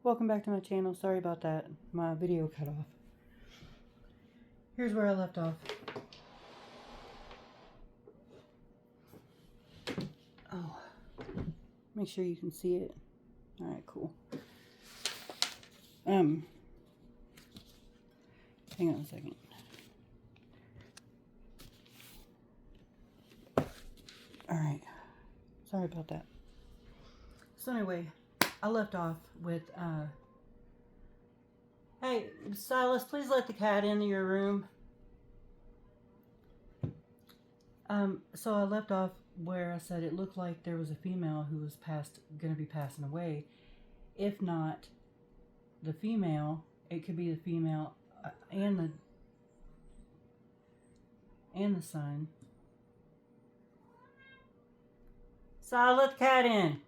Welcome back to my channel. Sorry about that. My video cut off. Here's where I left off. Oh, make sure you can see it. Alright, cool. Hang on a second. Alright. Sorry about that. So anyway, I left off with, hey, Silas, please let the cat into your room. So I left off where I said it looked like there was a female who was going to be passing away. If not the female, it could be the female and the son. So I let the cat in.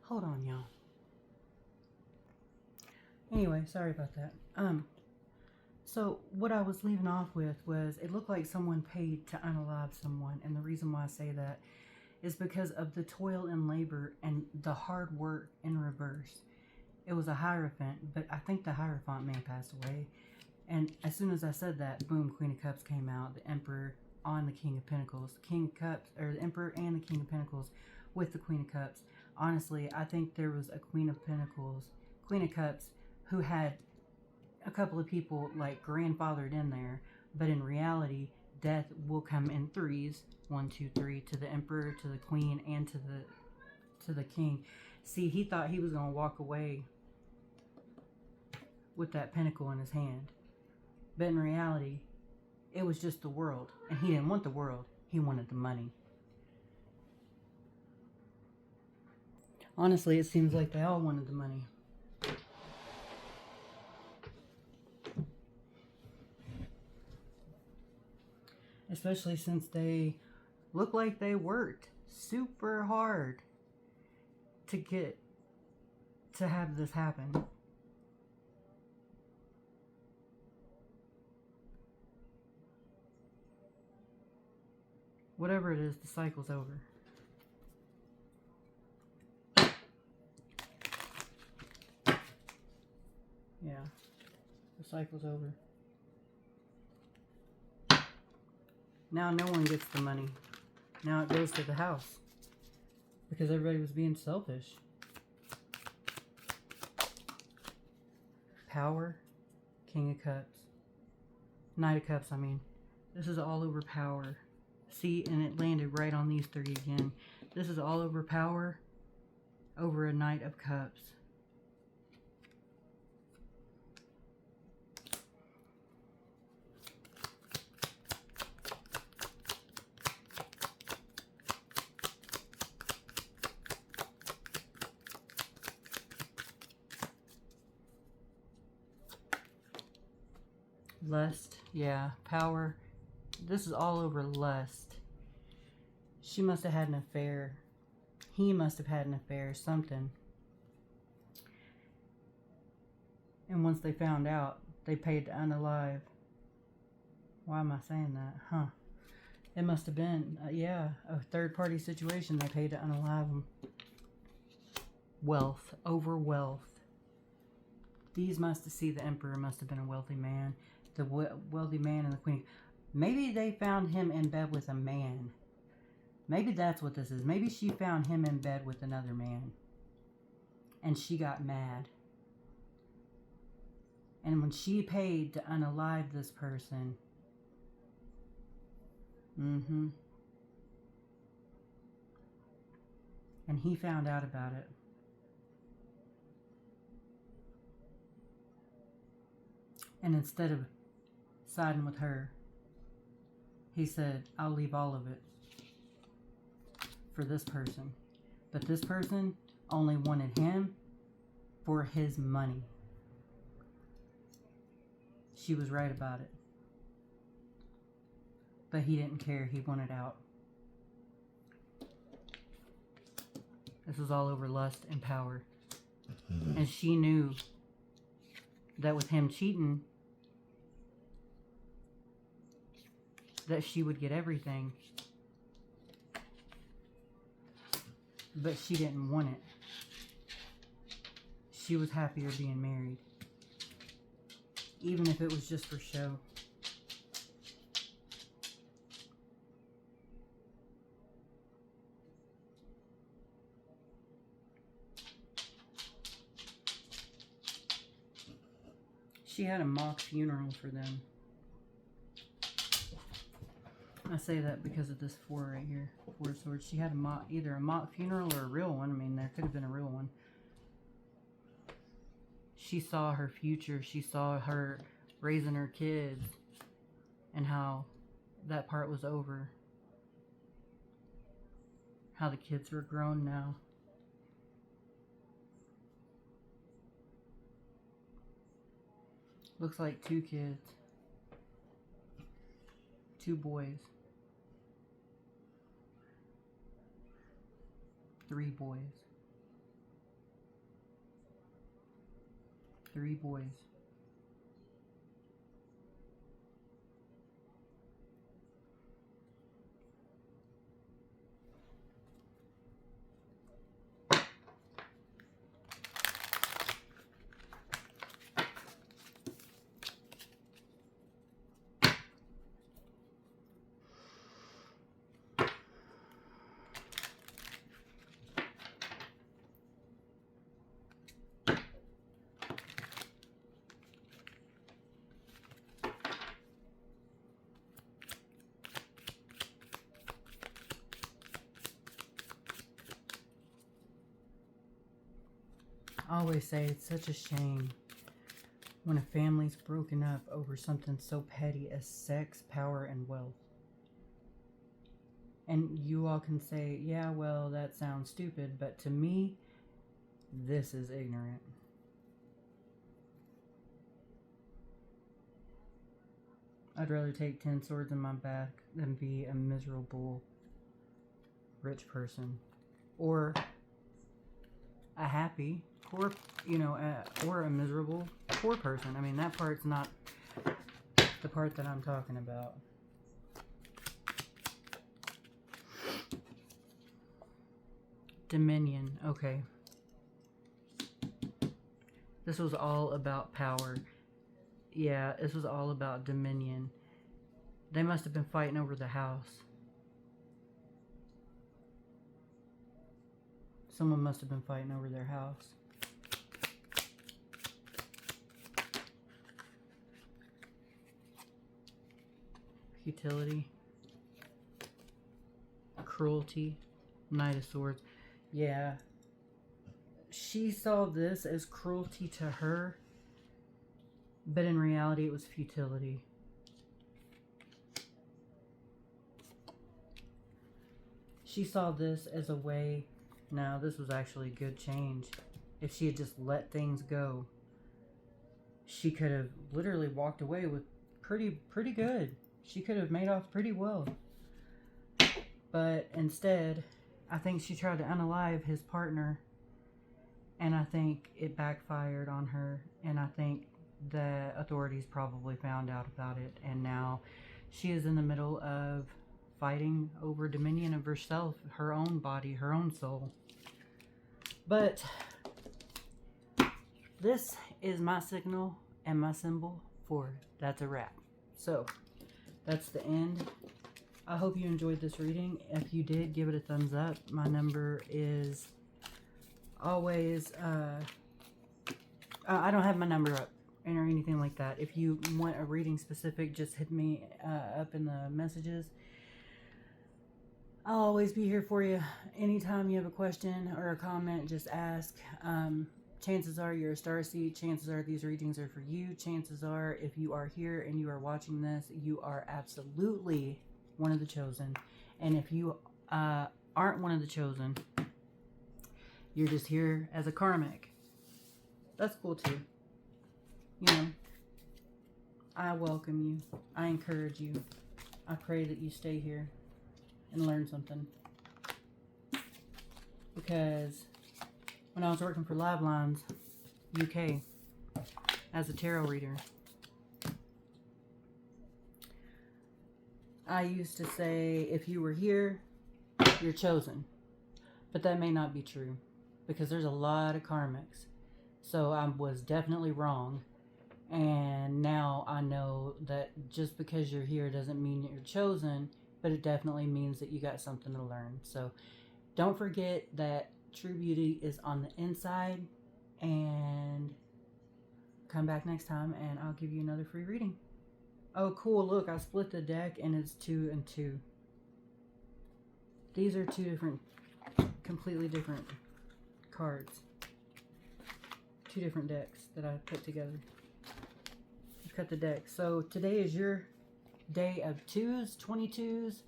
Hold on, y'all. Anyway, sorry about that. So what I was leaving off with was it looked like someone paid to unalive someone, and the reason why I say that is because of the toil and labor and the hard work in reverse. It was a Hierophant, but I think the Hierophant may have passed away. And as soon as I said that, boom, Queen of Cups came out, the Emperor on the King of Pentacles, King of Cups, or the Emperor and the King of Pentacles with the Queen of Cups. Honestly, I think there was a Queen of Pentacles, Queen of Cups, who had a couple of people like grandfathered in there, but in reality, death will come in threes, 1, 2, 3, to the Emperor, to the Queen, and to the King. See, he thought he was going to walk away with that pentacle in his hand, but in reality, it was just the world, and he didn't want the world, he wanted the money. Honestly, it seems like they all wanted the money. Especially since they look like they worked super hard to have this happen. Whatever it is, the cycle's over. Yeah, the cycle's over. Now no one gets the money. Now it goes to the house. Because everybody was being selfish. Power, King of Cups. Knight of Cups, I mean. This is all over power. See, and it landed right on these three again. This is all over power over a Knight of Cups. Lust, yeah, power. This is all over lust. She must have had an affair. He must have had an affair, something. And once they found out, they paid to unalive. Why am I saying that? Huh. It must have been, yeah, a third-party situation. They paid to unalive them. Wealth over wealth. These must have seen the Emperor must have been a wealthy man. The wealthy man and the Queen. Maybe they found him in bed with a man. Maybe that's what this is. Maybe she found him in bed with another man. And she got mad. And when she paid to unalive this person. And he found out about it. And instead of siding with her, he said, I'll leave all of it for this person. But this person only wanted him for his money. She was right about it. But he didn't care. He wanted out. This was all over lust and power. And she knew that with him cheating, that she would get everything, but she didn't want it. She was happier being married, even if it was just for show. She had a mock funeral for them. I say that because of this 4 right here. 4 of Swords. She had a mock, either a mock funeral or a real one. I mean, there could have been a real one. She saw her future. She saw her raising her kids and how that part was over. How the kids were grown now. Looks like 2 kids. 2 boys. 3 boys. 3 boys. I always say it's such a shame when a family's broken up over something so petty as sex, power, and wealth. And you all can say, yeah, well, that sounds stupid, but to me, this is ignorant. I'd rather take 10 swords in my back than be a miserable rich person. Or a happy poor, or a miserable poor person. I mean, that part's not the part that I'm talking about. Dominion. Okay. This was all about power. Yeah, this was all about dominion. They must have been fighting over the house. Someone must have been fighting over their house. Futility. Cruelty. Knight of Swords. Yeah. She saw this as cruelty to her, but in reality it was futility. She saw this as a way. Now, this was actually a good change. If she had just let things go, she could have literally walked away with pretty good. She could have made off pretty well. But instead, I think she tried to unalive his partner, and I think it backfired on her, and I think the authorities probably found out about it, and now she is in the middle of fighting over dominion of herself, her own body, her own soul. But this is my signal and my symbol for that's a wrap. So that's the end. I hope you enjoyed this reading. If you did, give it a thumbs up. My number is always I don't have my number up or anything like that. If you want a reading specific, just hit me up in the messages. I'll always be here for you. Anytime you have a question or a comment, just ask. Chances are you're a starseed. Chances are these readings are for you. Chances are if you are here and you are watching this, you are absolutely one of the chosen. And if you aren't one of the chosen, you're just here as a karmic. That's cool too. You know, I welcome you. I encourage you. I pray that you stay here and learn something. Because when I was working for Live Lines UK as a tarot reader, I used to say, if you were here, you're chosen. But that may not be true, because there's a lot of karmics. So I was definitely wrong. And now I know that just because you're here doesn't mean that you're chosen, but it definitely means that you got something to learn. So don't forget that true beauty is on the inside. And come back next time and I'll give you another free reading. Oh, cool. Look, I split the deck and it's 2 and 2. These are 2 different, completely different cards. 2 different decks that I put together. Cut the deck. So today is your day of 2s, 22s.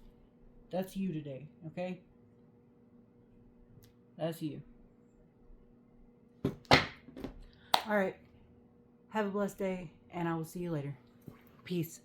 That's you today, okay? That's you. All right. Have a blessed day, and I will see you later. Peace.